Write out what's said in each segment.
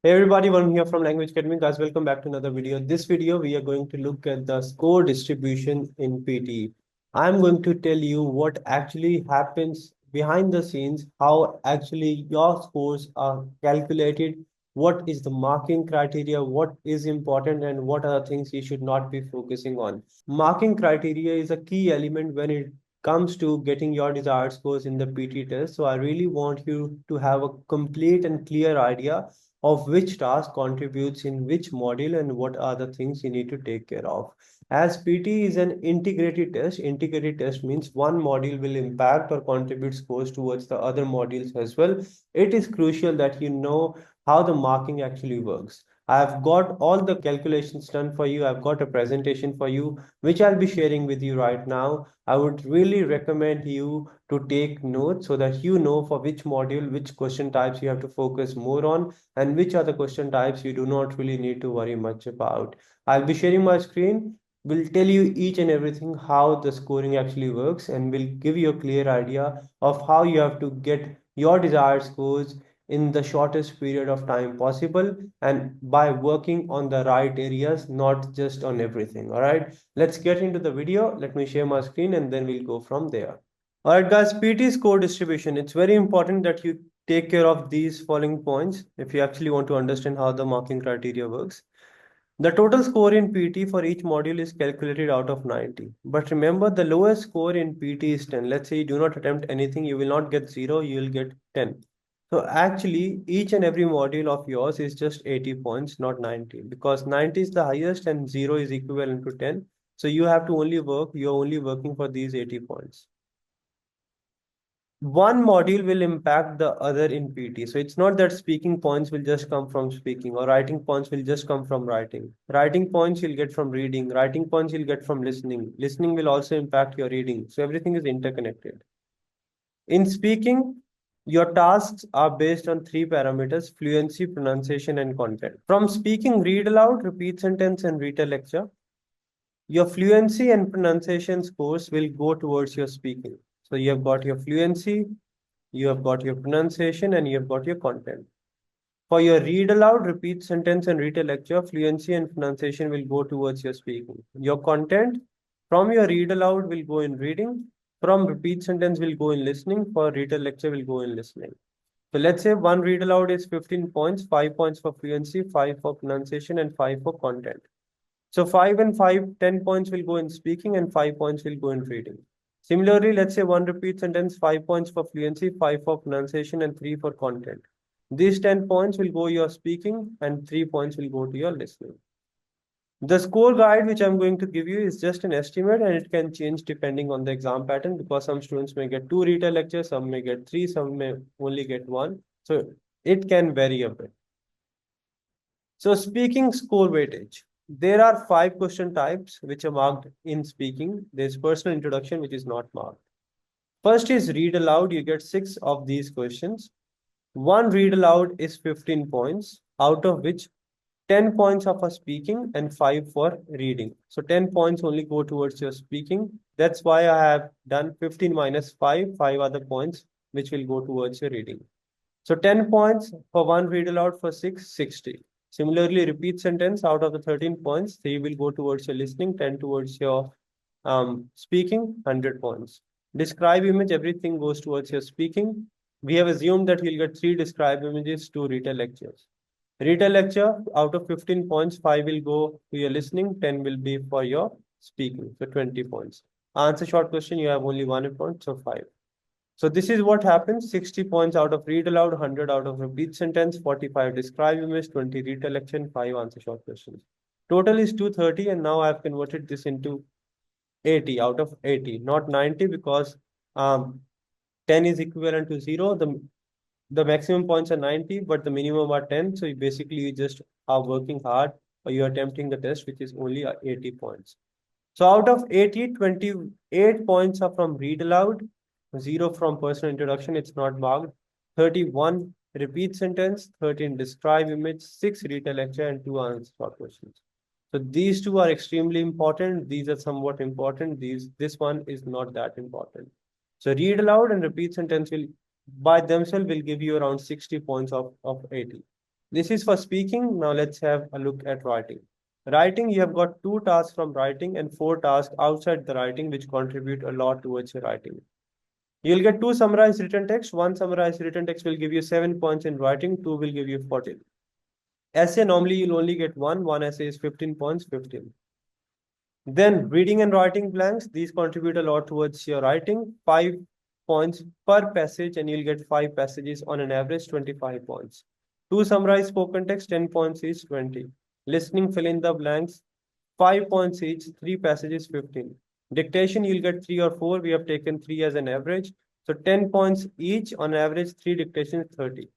Hey everybody, Varun here from Language Academy. Guys, welcome back to another video. This video, we are going to look at the score distribution in PTE. I'm going to tell you what actually happens behind the scenes, how actually your scores are calculated, what is the marking criteria, what is important, and what are the things you should not be focusing on. Marking criteria is a key element when it comes to getting your desired scores in the PT test. So I really want you to have a complete and clear idea of which task contributes in which module and what are the things you need to take care of. As PT is an integrated test means one module will impact or contribute scores towards the other modules as well. It is crucial that you know how the marking actually works. I've got all the calculations done for you. I've got a presentation for you, which I'll be sharing with you right now. I would really recommend you to take notes so that you know for which module, which question types you have to focus more on, and which are the question types you do not really need to worry much about. I'll be sharing my screen. We'll tell you each and everything how the scoring actually works, and we'll give you a clear idea of how you have to get your desired scores in the shortest period of time possible and by working on the right areas, not just on everything. All right, let's get into the video. Let me share my screen and then we'll go from there. All right, guys, PT score distribution. It's very important that you take care of these following points if you actually want to understand how the marking criteria works. The total score in PT for each module is calculated out of 90. But remember, the lowest score in PT is 10. Let's say you do not attempt anything, you will not get 0, you will get 10. So actually, each and every module of yours is just 80 points, not 90, because 90 is the highest and 0 is equivalent to 10. So you have to only work, you're only working for these 80 points. One module will impact the other in PT. So it's not that speaking points will just come from speaking or writing points will just come from writing. Writing points you'll get from reading. Writing points you'll get from listening. Listening will also impact your reading. So everything is interconnected. In speaking, your tasks are based on three parameters: fluency, pronunciation, and content. From speaking, read aloud, repeat sentence, and read a lecture. Your fluency and pronunciation scores will go towards your speaking. So you have got your fluency, you have got your pronunciation, and you have got your content. For your read aloud, repeat sentence, and read a lecture, fluency and pronunciation will go towards your speaking. Your content from your read aloud will go in reading, from repeat sentence will go in listening, for read a lecture will go in listening. So let's say one read aloud is 15 points, 5 points for fluency, 5 for pronunciation, and 5 for content. So 5 and 5, 10 points will go in speaking and 5 points will go in reading. Similarly, let's say one repeat sentence, 5 points for fluency, 5 for pronunciation, and 3 for content. These 10 points will go your speaking and 3 points will go to your listening. The score guide which I'm going to give you is just an estimate and it can change depending on the exam pattern because some students may get 2 retail lectures, some may get 3, some may only get 1. So it can vary a bit. So speaking score weightage. There are 5 question types which are marked in speaking. There's personal introduction which is not marked. First is read aloud. You get 6 of these questions. One read aloud is 15 points, out of which 10 points are for speaking and 5 for reading. So 10 points only go towards your speaking. That's why I have done 15 minus 5, 5 other points which will go towards your reading. So 10 points for one read aloud for 6, 60. Similarly, repeat sentence out of the 13 points, 3 will go towards your listening, 10 towards your speaking, 100 points. Describe image, everything goes towards your speaking. We have assumed that you'll get 3 describe images, 2 retail lectures. Retail lecture, out of 15 points, 5 will go to your listening, 10 will be for your speaking, so 20 points. Answer short question, you have only 1 point, so 5. So this is what happens: 60 points out of read aloud, 100 out of repeat sentence, 45 describe image, 20 recollection, 5 answer short questions. Total is 230 and now I have converted this into 80 out of 80, not 90 because 10 is equivalent to 0. The maximum points are 90, but the minimum are 10. So you just are working hard or you're attempting the test, which is only 80 points. So out of 80, 28 points are from read aloud, 0 from personal introduction, it's not marked, 31 repeat sentence, 13 describe image, 6 read a lecture, and 2 answer short questions. So these 2 are extremely important. These are somewhat important. This one is not that important. So read aloud and repeat sentence will by themselves will give you around 60 points of 80. This is for speaking. Now let's have a look at writing. Writing, you have got 2 tasks from writing and 4 tasks outside the writing which contribute a lot towards your writing. You'll get 2 summarized written text. 1 summarized written text will give you 7 points in writing, 2 will give you 14. Essay, normally you'll only get one essay is 15 points, 15. Then reading and writing blanks, these contribute a lot towards your writing, 5 points per passage, and you'll get 5 passages on an average, 25 points. 2 summarized spoken text, 10 points each, 20. Listening, fill in the blanks, 5 points each, 3 passages, 15. Dictation, you'll get 3 or 4. We have taken 3 as an average. So 10 points each, on average, 3 dictations, 30.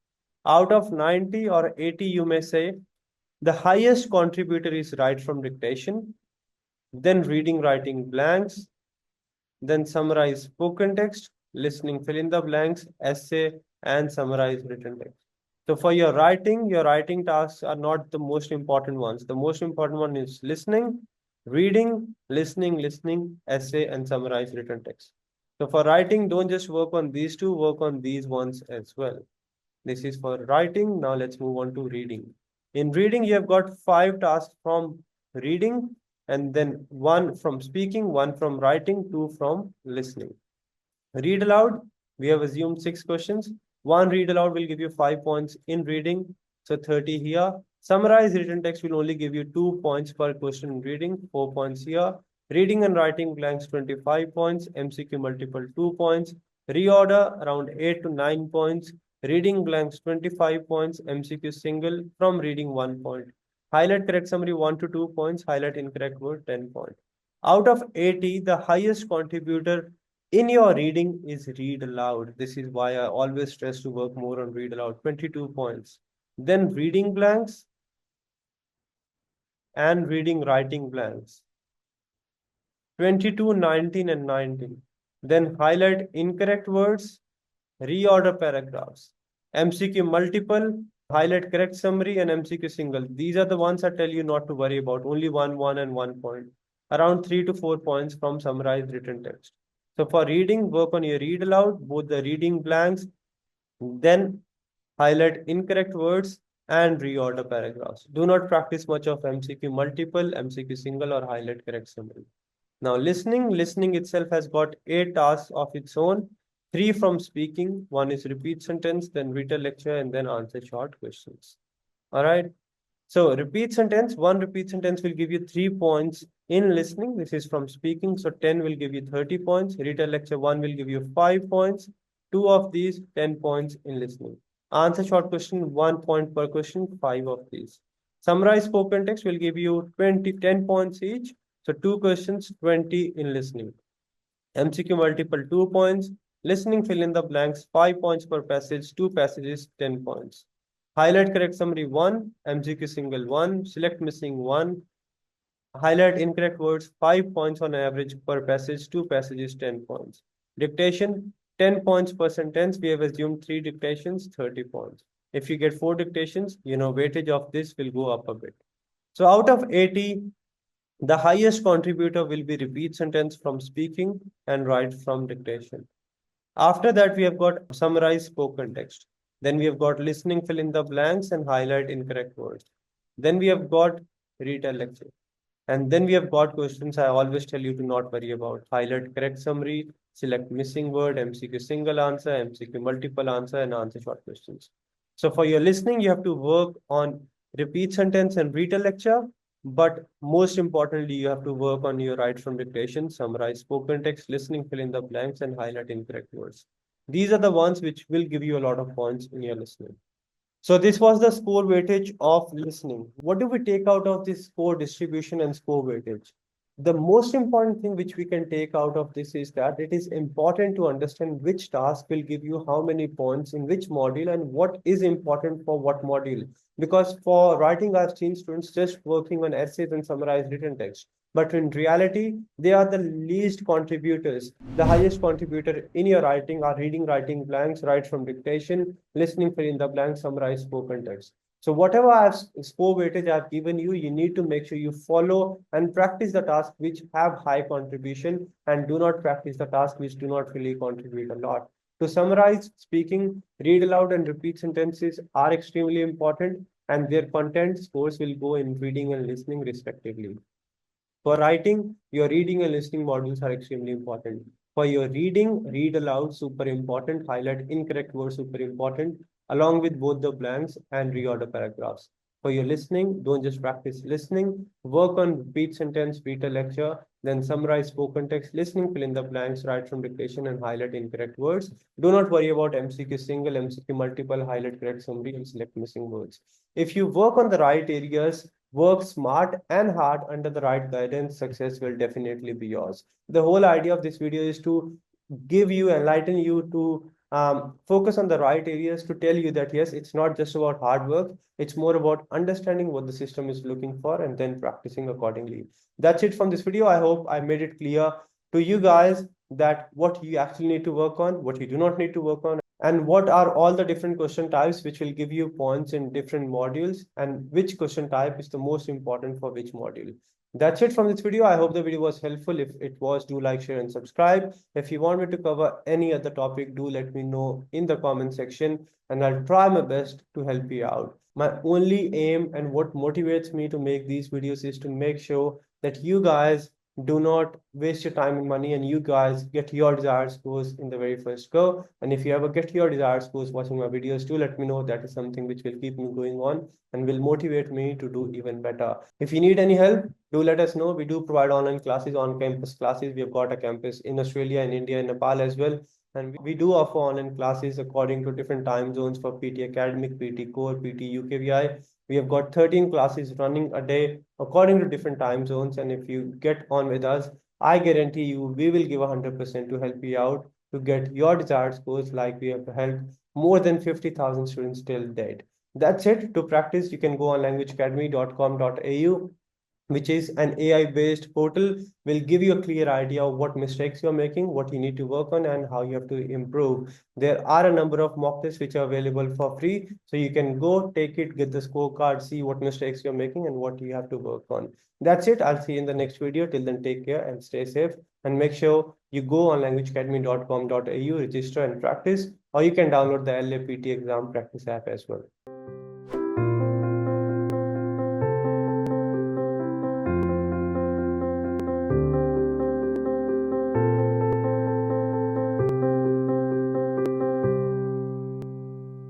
Out of 90 or 80, you may say, the highest contributor is right from dictation, then reading, writing blanks, then summarize spoken text, listening, fill in the blanks, essay, and summarize written text. So for your writing tasks are not the most important ones. The most important one is listening, reading, listening, essay, and summarize written text. So for writing, don't just work on these two, work on these ones as well. This is for writing. Now let's move on to reading. In reading, you have got 5 tasks from reading, and then 1 from speaking, 1 from writing, 2 from listening. Read aloud, we have assumed 6 questions. 1 read aloud will give you 5 points in reading, so 30 here. Summarize written text will only give you 2 points per question in reading, 4 points here. Reading and writing blanks, 25 points. MCQ multiple, 2 points. Reorder, around 8 to 9 points. Reading blanks, 25 points. MCQ single, from reading, 1 point. Highlight correct summary, 1 to 2 points. Highlight incorrect word, 10 points. Out of 80, the highest contributor in your reading is read aloud. This is why I always stress to work more on read aloud, 22 points. Then reading blanks and reading writing blanks, 22, 19, and 19. Then highlight incorrect words, reorder paragraphs. MCQ multiple, highlight correct summary, and MCQ single. These are the ones I tell you not to worry about. Only 1, and 1 point. Around 3 to 4 points from summarized written text. So for reading, work on your read aloud, both the reading blanks, then highlight incorrect words and reorder paragraphs. Do not practice much of MCQ multiple, MCQ single, or highlight correct summary. Now listening itself has got 8 tasks of its own. 3 from speaking, 1 is repeat sentence, then read a lecture, and then answer short questions. All right. So repeat sentence, 1 repeat sentence will give you 3 points in listening. This is from speaking. So 10 will give you 30 points. Read a lecture, 1 will give you 5 points. 2 of these, 10 points in listening. Answer short question, 1 point per question, 5 of these. Summarize spoken text will give you 10 points each. So 2 questions, 20 in listening. MCQ multiple, 2 points. Listening, fill in the blanks, 5 points per passage, 2 passages, 10 points. Highlight correct summary, 1. MCQ single, 1. Select missing, 1. Highlight incorrect words, 5 points on average per passage, 2 passages, 10 points. Dictation, 10 points per sentence. We have assumed 3 dictations, 30 points. If you get 4 dictations, weightage of this will go up a bit. So out of 80, the highest contributor will be repeat sentence from speaking and write from dictation. After that, we have got summarize spoken text. Then we have got listening, fill in the blanks, and highlight incorrect words. Then we have got read a lecture. And then we have got questions I always tell you to not worry about. Highlight correct summary, select missing word, MCQ single answer, MCQ multiple answer, and answer short questions. So for your listening, you have to work on repeat sentence and read a lecture. But most importantly, you have to work on your write from dictation, summarize spoken text, listening, fill in the blanks, and highlight incorrect words. These are the ones which will give you a lot of points in your listening. So this was the score weightage of listening. What do we take out of this score distribution and score weightage? The most important thing which we can take out of this is that it is important to understand which task will give you how many points in which module and what is important for what module. Because for writing, I've seen students just working on essays and summarized written text. But in reality, they are the least contributors. The highest contributor in your writing are reading, writing blanks, write from dictation, listening, fill in the blanks, summarize spoken text. So whatever score weightage I've given you, you need to make sure you follow and practice the tasks which have high contribution and do not practice the tasks which do not really contribute a lot. To summarize, speaking, read aloud and repeat sentences are extremely important. and their content scores will go in reading and listening respectively. For writing, your reading and listening modules are extremely important. For your reading, read aloud, super important. Highlight incorrect words, super important, along with both the blanks and reorder paragraphs. For your listening, don't just practice listening. Work on repeat sentence, read a lecture, then summarize spoken text. Listening, fill in the blanks, write from dictation, and highlight incorrect words. Do not worry about MCQ single, MCQ multiple, highlight correct summary, and select missing words. If you work on the right areas, work smart and hard under the right guidance, success will definitely be yours. The whole idea of this video is to give you, enlighten you to focus on the right areas, to tell you that yes, it's not just about hard work, it's more about understanding what the system is looking for and then practicing accordingly. That's it from this video. I hope I made it clear to you guys that what you actually need to work on, what you do not need to work on, and what are all the different question types which will give you points in different modules, and which question type is the most important for which module. That's it from this video. I hope the video was helpful. If it was, do like, share, and subscribe. If you want me to cover any other topic, do let me know in the comment section, and I'll try my best to help you out. My only aim and what motivates me to make these videos is to make sure that you guys do not waste your time and money, and you guys get your desired scores in the very first go. And if you ever get your desired scores watching my videos, do let me know. That is something which will keep me going on and will motivate me to do even better. If you need any help, do let us know. We do provide online classes, on campus classes. We have got a campus in Australia, in India, in Nepal as well. And we do offer online classes according to different time zones for PT Academic, PT Core, PT UKVI. We have got 13 classes running a day according to different time zones. And if you get on with us, I guarantee you, we will give 100% to help you out to get your desired scores, like we have helped more than 50,000 students till date. That's it. To practice, you can go on languageacademy.com.au, which is an AI-based portal, will give you a clear idea of what mistakes you're making, what you need to work on, and how you have to improve. There are a number of mock tests which are available for free. So you can go take it, get the scorecard, see what mistakes you're making and what you have to work on. That's it. I'll see you in the next video. Till then, take care and stay safe. And make sure you go on languageacademy.com.au, register and practice, or you can download the LAPT exam practice app as well.